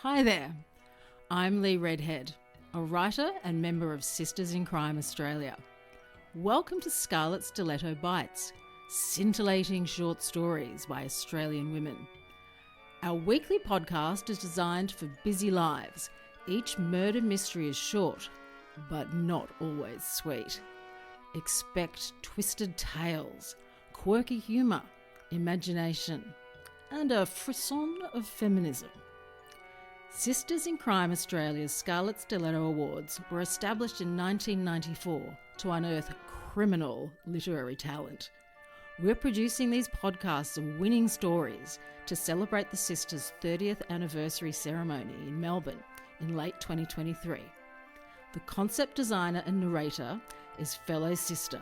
Hi there, I'm Lee Redhead, a writer and member of Sisters in Crime Australia. Welcome to Scarlet Stiletto Bites, scintillating short stories by Australian women. Our weekly podcast is designed for busy lives. Each murder mystery is short, but not always sweet. Expect twisted tales, quirky humour, imagination, and a frisson of feminism. Sisters in Crime Australia's Scarlet Stiletto Awards were established in 1994 to unearth criminal literary talent. We're producing these podcasts of winning stories to celebrate the Sisters' 30th anniversary ceremony in Melbourne in late 2023. The concept designer and narrator is fellow sister,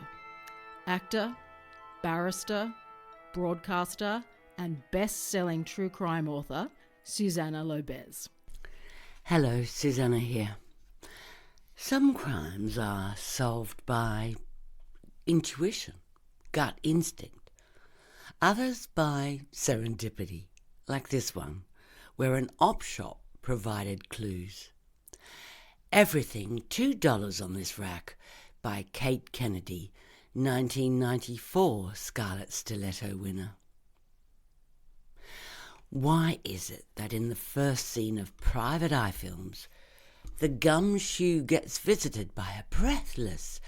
actor, barrister, broadcaster, and best-selling true crime author Susanna Lobez. Hello, Susanna here. Some crimes are solved by intuition, gut instinct. Others by serendipity, like this one, where an OpShop provided clues. Everything $2 on this rack by Cate Kennedy, 1994 Scarlet Stiletto winner. Why is it that in the first scene of Private Eye films, the gumshoe gets visited by a breathless,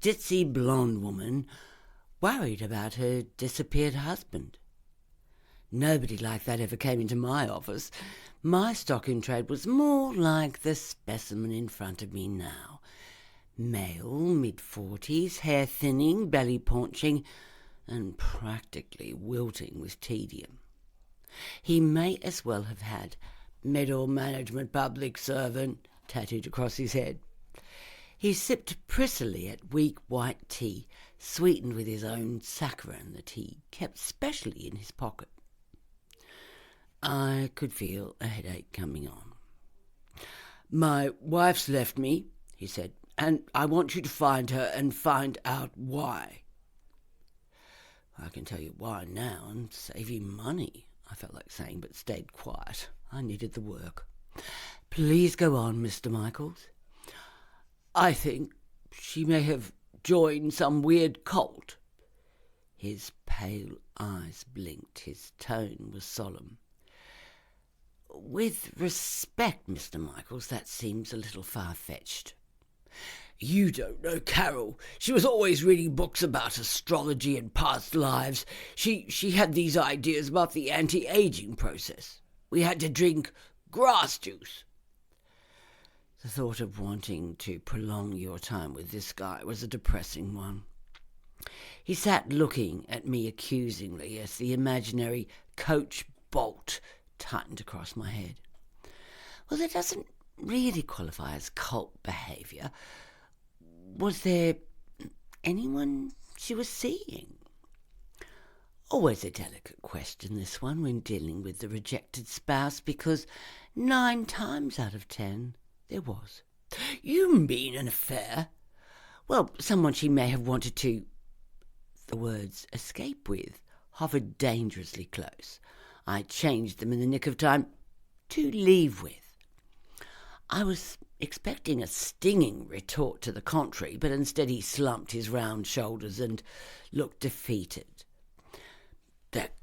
ditzy blonde woman worried about her disappeared husband? Nobody like that ever came into my office. My stock in trade was more like the specimen in front of me now. Male, mid-40s, hair thinning, belly paunching, and practically wilting with tedium. He may as well have had middle management public servant tattooed across his head. He sipped prissily at weak white tea, sweetened with his own saccharin that he kept specially in his pocket. I could feel a headache coming on. "My wife's left me," he said, "and I want you to find her and find out why." "I can tell you why now and save you money," I felt like saying, but stayed quiet. I needed the work. "Please go on, Mr. Michaels." "I think she may have joined some weird cult." His pale eyes blinked. His tone was solemn. "With respect, Mr. Michaels, that seems a little far-fetched." "You don't know Carol. She was always reading books about astrology and past lives. She had these ideas about the anti-aging process. We had to drink grass juice." The thought of wanting to prolong your time with this guy was a depressing one. He sat looking at me accusingly as the imaginary coach bolt tightened across my head. "Well, that doesn't really qualify as cult behaviour. Was there anyone she was seeing?" Always a delicate question, this one, when dealing with the rejected spouse, because 9 times out of 10 there was. "You mean an affair?" "Well, someone she may have wanted to," the words escape with, hovered dangerously close. I changed them in the nick of time. "To leave with." I was expecting a stinging retort to the contrary, but instead he slumped his round shoulders and looked defeated. "That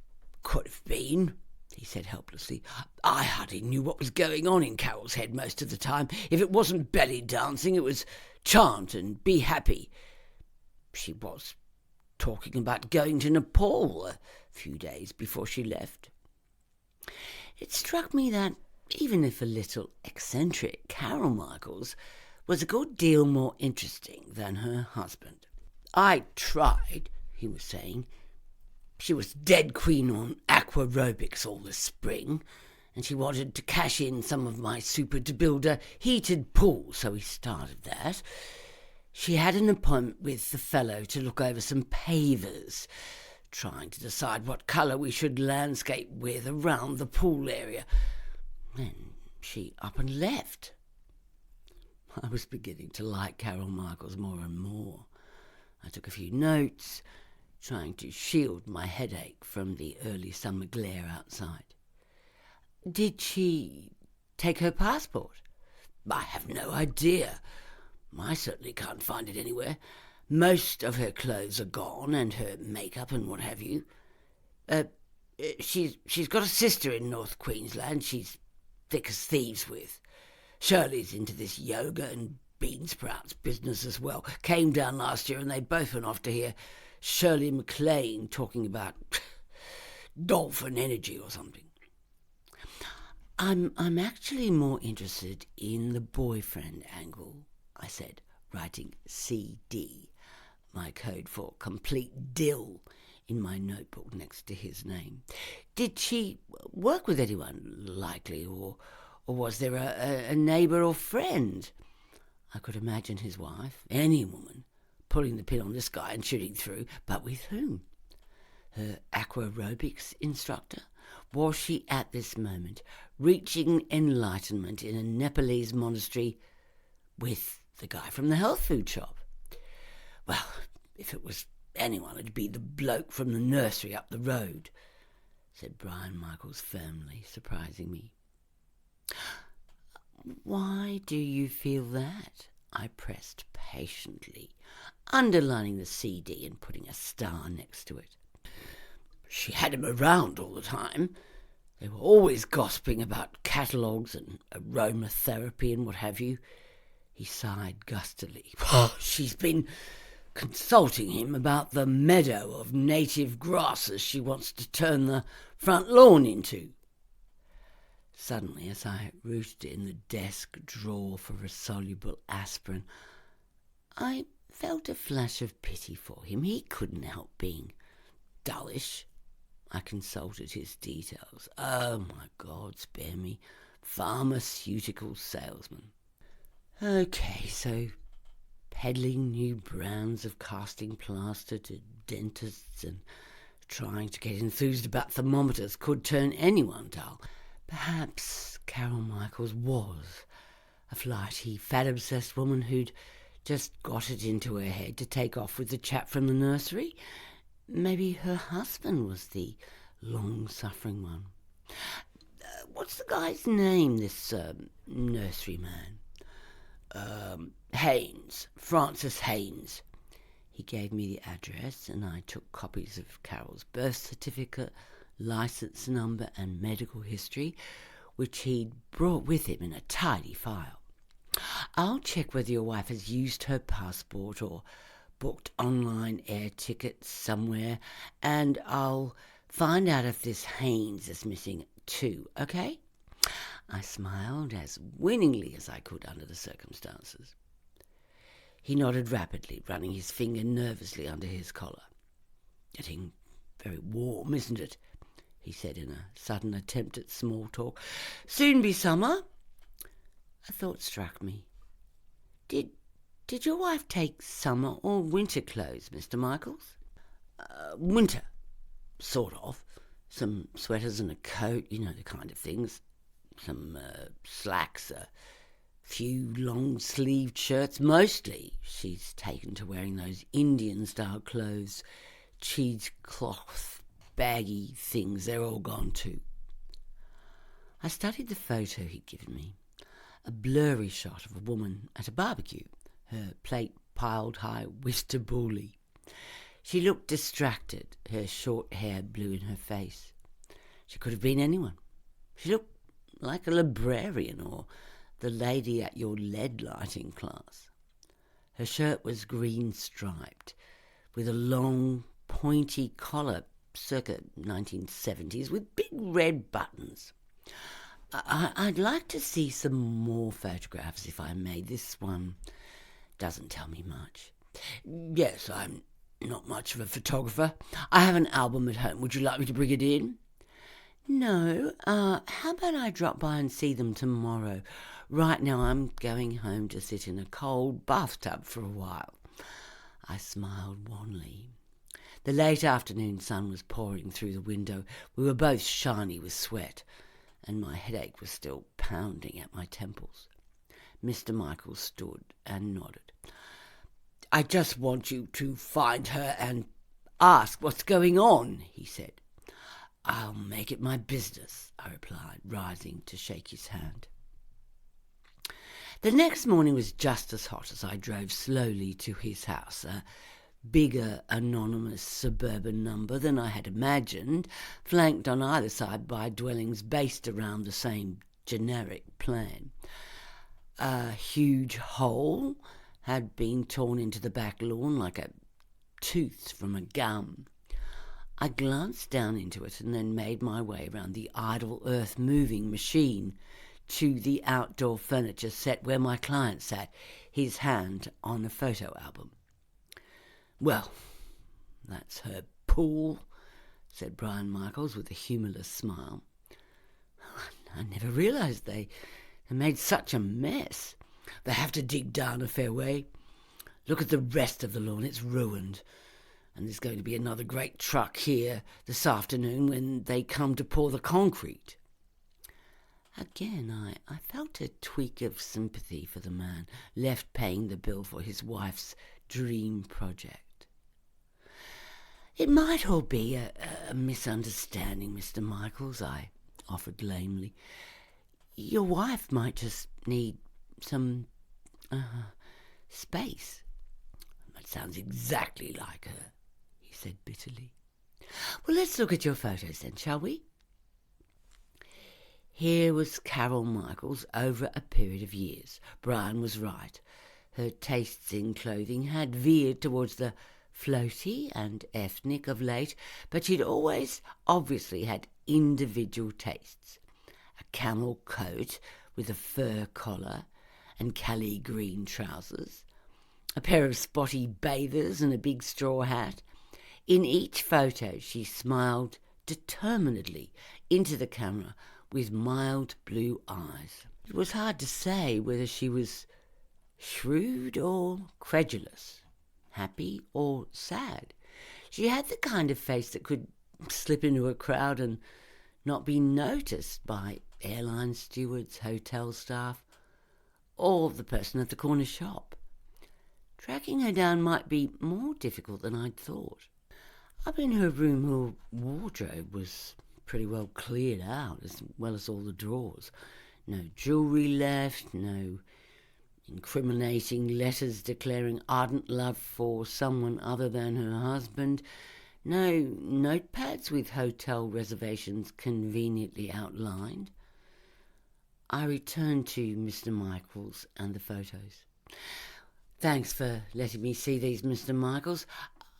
could have been," he said helplessly. "I hardly knew what was going on in Carol's head most of the time. If it wasn't belly dancing, it was chant and be happy. She was talking about going to Nepal a few days before she left." It struck me that, even if a little eccentric, Carol Michaels was a good deal more interesting than her husband. "I tried," he was saying. "She was dead keen on aquarobics all this spring, and she wanted to cash in some of my super to build a heated pool, so we started that. She had an appointment with the fellow to look over some pavers, trying to decide what colour we should landscape with around the pool area. Then she up and left." I was beginning to like Carol Michaels more and more. I took a few notes, trying to shield my headache from the early summer glare outside. "Did she take her passport? I have no idea. I certainly can't find it anywhere. Most of her clothes are gone, and her makeup and what have you. She's got a sister in North Queensland she's thick as thieves with. Shirley's into this yoga and bean sprouts business as well. Came down last year and they both went off to hear Shirley MacLaine talking about dolphin energy or something. I'm actually more interested in the boyfriend angle, I said, writing CD, my code for complete dill, in my notebook next to his name. Did she work with anyone likely, or was there a neighbour or friend? I could imagine his wife, any woman, pulling the pin on this guy and shooting through, but with whom? Her aquarobics instructor? Was she at this moment reaching enlightenment in a Nepalese monastery with the guy from the health food shop? Well, if it was anyone, it'd be the bloke from the nursery up the road, said Brian Michaels firmly, surprising me. Why do you feel that? I pressed patiently, underlining the CD and putting a star next to it. She had him around all the time. They were always gossiping about catalogues and aromatherapy and what have you. He sighed gustily. She's been consulting him about the meadow of native grasses she wants to turn the front lawn into. Suddenly, as I rooted in the desk drawer for a soluble aspirin, I felt a flash of pity for him. He couldn't help being dullish. I consulted his details. Oh, my God, spare me. Pharmaceutical salesman. Okay, so peddling new brands of casting plaster to dentists and trying to get enthused about thermometers could turn anyone dull. Perhaps Carol Michaels was a flighty, fat-obsessed woman who'd just got it into her head to take off with the chap from the nursery. Maybe her husband was the long-suffering one. What's the guy's name, this nursery man? Haynes, Francis Haynes. He gave me the address and I took copies of Carol's birth certificate, licence number and medical history, which he'd brought with him in a tidy file. I'll check whether your wife has used her passport or booked online air tickets somewhere, and I'll find out if this Haynes is missing too, okay? I smiled as winningly as I could under the circumstances. He nodded rapidly, running his finger nervously under his collar. Getting very warm, isn't it? He said in a sudden attempt at small talk. Soon be summer. A thought struck me. Did your wife take summer or winter clothes, Mr. Michaels? Winter, sort of. Some sweaters and a coat, you know, the kind of things. Some slacks, a few long-sleeved shirts. Mostly she's taken to wearing those Indian-style clothes, cheesecloth, baggy things. They're all gone too. I studied the photo he'd given me. A blurry shot of a woman at a barbecue, her plate piled high with tabbouleh. She looked distracted, her short hair blew in her face. She could have been anyone. She looked like a librarian or the lady at your lead lighting class. Her shirt was green-striped, with a long, pointy collar, circa 1970s, with big red buttons. I'd like to see some more photographs, if I may. This one doesn't tell me much. Yes, I'm not much of a photographer. I have an album at home. Would you like me to bring it in? No. How about I drop by and see them tomorrow? Right now I'm going home to sit in a cold bathtub for a while. I smiled wanly. The late afternoon sun was pouring through the window. We were both shiny with sweat, and my headache was still pounding at my temples. Mr. Michaels stood and nodded. I just want you to find her and ask what's going on, he said. I'll make it my business, I replied, rising to shake his hand. The next morning was just as hot as I drove slowly to his house, a bigger anonymous suburban number than I had imagined, flanked on either side by dwellings based around the same generic plan. A huge hole had been torn into the back lawn like a tooth from a gum. I glanced down into it and then made my way around the idle earth-moving machine to the outdoor furniture set where my client sat, his hand on a photo album. "Well, that's her pool," said Brian Michaels with a humourless smile. "I never realised they made such a mess. They have to dig down a fair way. Look at the rest of the lawn, it's ruined. And there's going to be another great truck here this afternoon when they come to pour the concrete." Again, I felt a tweak of sympathy for the man left paying the bill for his wife's dream project. "It might all be a misunderstanding, Mr. Michaels," I offered lamely. "Your wife might just need some space." "That sounds exactly like her," he said bitterly. "Well, let's look at your photos then, shall we?" Here was Carol Michaels over a period of years. Brian was right. Her tastes in clothing had veered towards the floaty and ethnic of late, but she'd always obviously had individual tastes. A camel coat with a fur collar and Cali green trousers, a pair of spotty bathers and a big straw hat. In each photo she smiled determinedly into the camera with mild blue eyes. It was hard to say whether she was shrewd or credulous, happy or sad. She had the kind of face that could slip into a crowd and not be noticed by airline stewards, hotel staff, or the person at the corner shop. Tracking her down might be more difficult than I'd thought. Up in her room, her wardrobe was pretty well cleared out, as well as all the drawers. No jewellery left, no incriminating letters declaring ardent love for someone other than her husband, no notepads with hotel reservations conveniently outlined. I returned to Mr. Michaels and the photos. "Thanks for letting me see these, Mr. Michaels.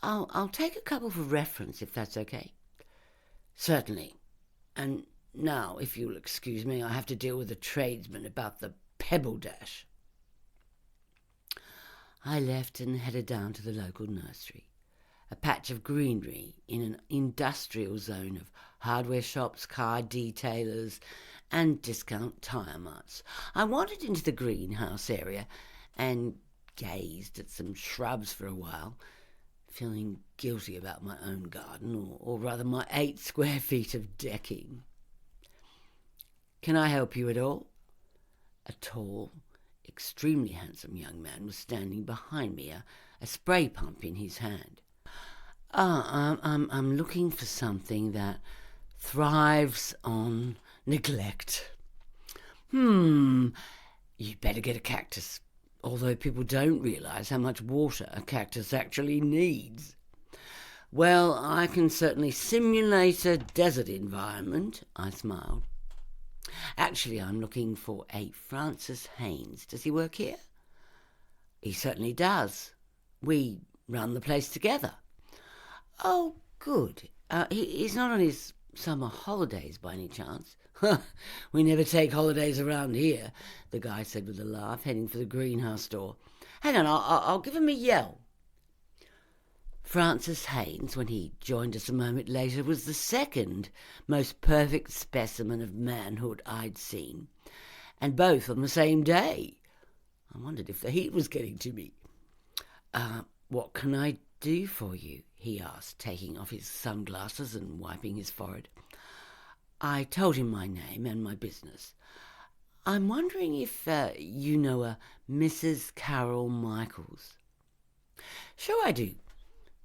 I'll take a couple for reference, if that's okay." "Certainly. And now, if you'll excuse me, I have to deal with a tradesman about the pebble dash." I left and headed down to the local nursery, a patch of greenery in an industrial zone of hardware shops, car detailers, and discount tyre marts. I wandered into the greenhouse area and gazed at some shrubs for a while, feeling guilty about my own garden, or rather my 8 square feet of decking. "Can I help you at all?" A tall, extremely handsome young man was standing behind me, a spray pump in his hand. I'm looking for something that thrives on neglect." "You'd better get a cactus, although people don't realise how much water a cactus actually needs." "Well, I can certainly simulate a desert environment," I smiled. "Actually, I'm looking for a Francis Haynes. Does he work here?" "He certainly does. We run the place together." "Oh, good. He's not on his summer holidays by any chance?" "We never take holidays around here," the guy said with a laugh, heading for the greenhouse door. "Hang on, I'll give him a yell." Francis Haynes, when he joined us a moment later, was the second most perfect specimen of manhood I'd seen, and both on the same day. I wondered if the heat was getting to me. "What can I do for you?" he asked, taking off his sunglasses and wiping his forehead. I told him my name and my business. "I'm wondering if you know a Mrs. Carol Michaels." "Sure I do.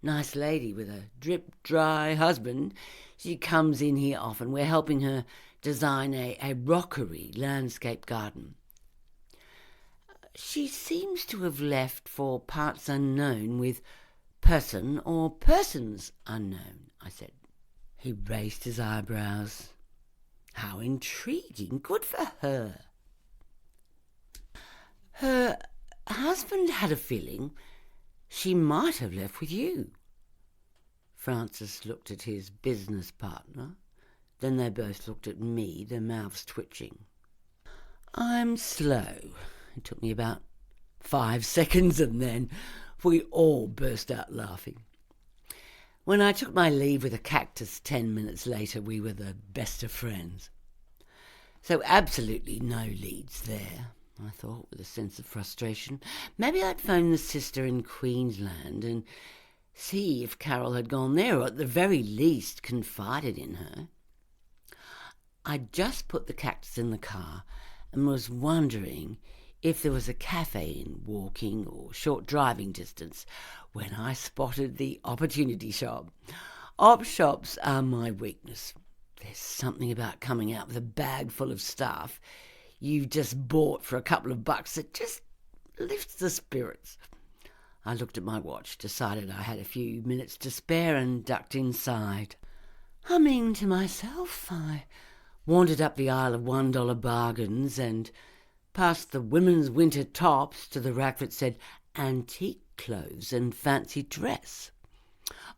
Nice lady with a drip-dry husband. She comes in here often. We're helping her design a rockery landscape garden." She seems to have left for parts unknown with person or persons unknown, I said. He raised his eyebrows. How intriguing. Good for her. Her husband had a feeling she might have left with you. Francis looked at his business partner. Then they both looked at me, their mouths twitching. I'm slow. It took me about 5 seconds and then we all burst out laughing. When I took my leave with a cactus 10 minutes later, we were the best of friends. So absolutely no leads there, I thought with a sense of frustration. Maybe I'd phone the sister in Queensland and see if Carol had gone there, or at the very least confided in her. I'd just put the cactus in the car and was wondering if there was a cafe in walking or short driving distance when I spotted the opportunity shop. OpShops are my weakness. There's something about coming out with a bag full of stuff you just bought for a couple of bucks that just lifts the spirits. I looked at my watch, decided I had a few minutes to spare and ducked inside. Humming to myself, I wandered up the aisle of $1 bargains and past the women's winter tops to the rack that said antique clothes and fancy dress.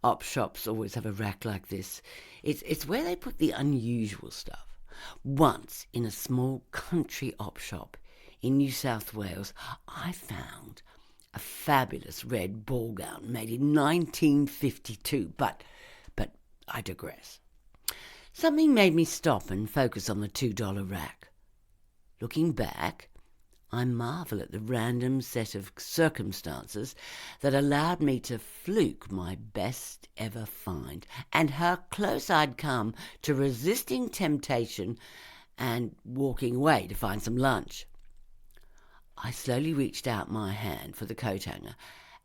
OpShops always have a rack like this. It's where they put the unusual stuff. Once, in a small country OpShop in New South Wales, I found a fabulous red ball gown made in 1952, but I digress. Something made me stop and focus on the $2 rack. Looking back, I marvel at the random set of circumstances that allowed me to fluke my best ever find, and how close I'd come to resisting temptation and walking away to find some lunch. I slowly reached out my hand for the coat hanger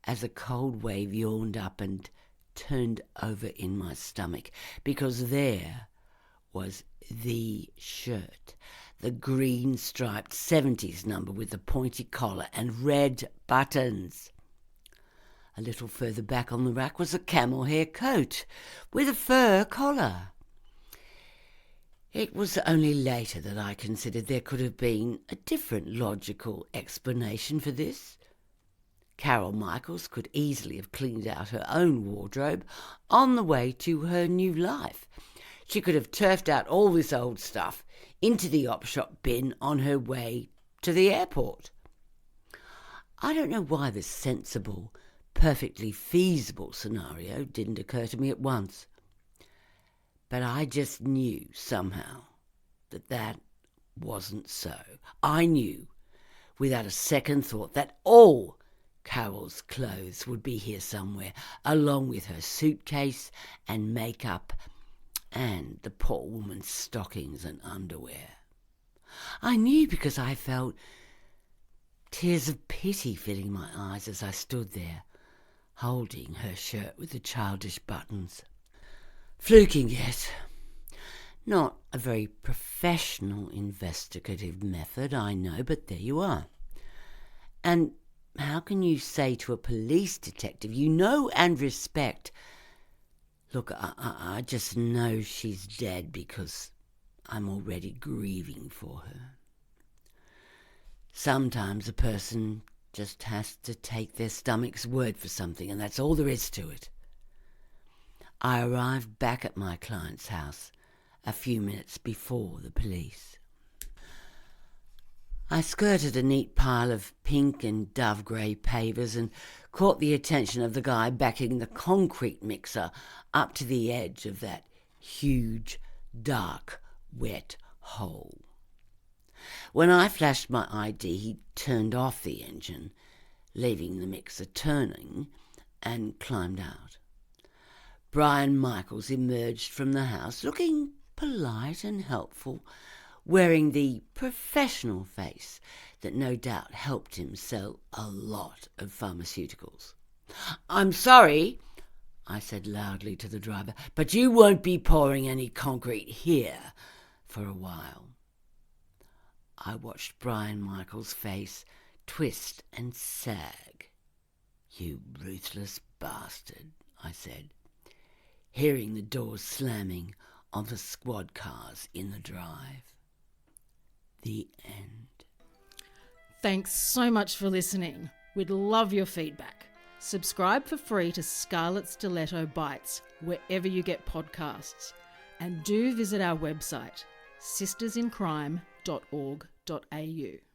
as a cold wave yawned up and turned over in my stomach, because there was the shirt, the green striped 70s number with the pointy collar and red buttons. A little further back on the rack was a camel hair coat with a fur collar. It was only later that I considered there could have been a different logical explanation for this. Carol Michaels could easily have cleaned out her own wardrobe on the way to her new life. She could have turfed out all this old stuff into the OpShop bin on her way to the airport. I don't know why this sensible, perfectly feasible scenario didn't occur to me at once. But I just knew somehow that wasn't so. I knew, without a second thought, that all Carol's clothes would be here somewhere, along with her suitcase and makeup and the poor woman's stockings and underwear. I knew because I felt tears of pity filling my eyes as I stood there, holding her shirt with the childish buttons. Fluking, yes. Not a very professional investigative method, I know, but there you are. And how can you say to a police detective you know and respect, look, I just know she's dead because I'm already grieving for her? Sometimes a person just has to take their stomach's word for something, and that's all there is to it. I arrived back at my client's house a few minutes before the police. I skirted a neat pile of pink and dove grey pavers and caught the attention of the guy backing the concrete mixer up to the edge of that huge, dark, wet hole. When I flashed my ID, he turned off the engine, leaving the mixer turning, and climbed out. Brian Michaels emerged from the house, looking polite and helpful, wearing the professional face that no doubt helped him sell a lot of pharmaceuticals. "I'm sorry," I said loudly to the driver, "but you won't be pouring any concrete here for a while." I watched Brian Michaels' face twist and sag. You ruthless bastard, I said, hearing the doors slamming on the squad cars in the drive. The end. Thanks so much for listening. We'd love your feedback. Subscribe for free to Scarlet Stiletto Bites wherever you get podcasts. And do visit our website, sistersincrime.org.au.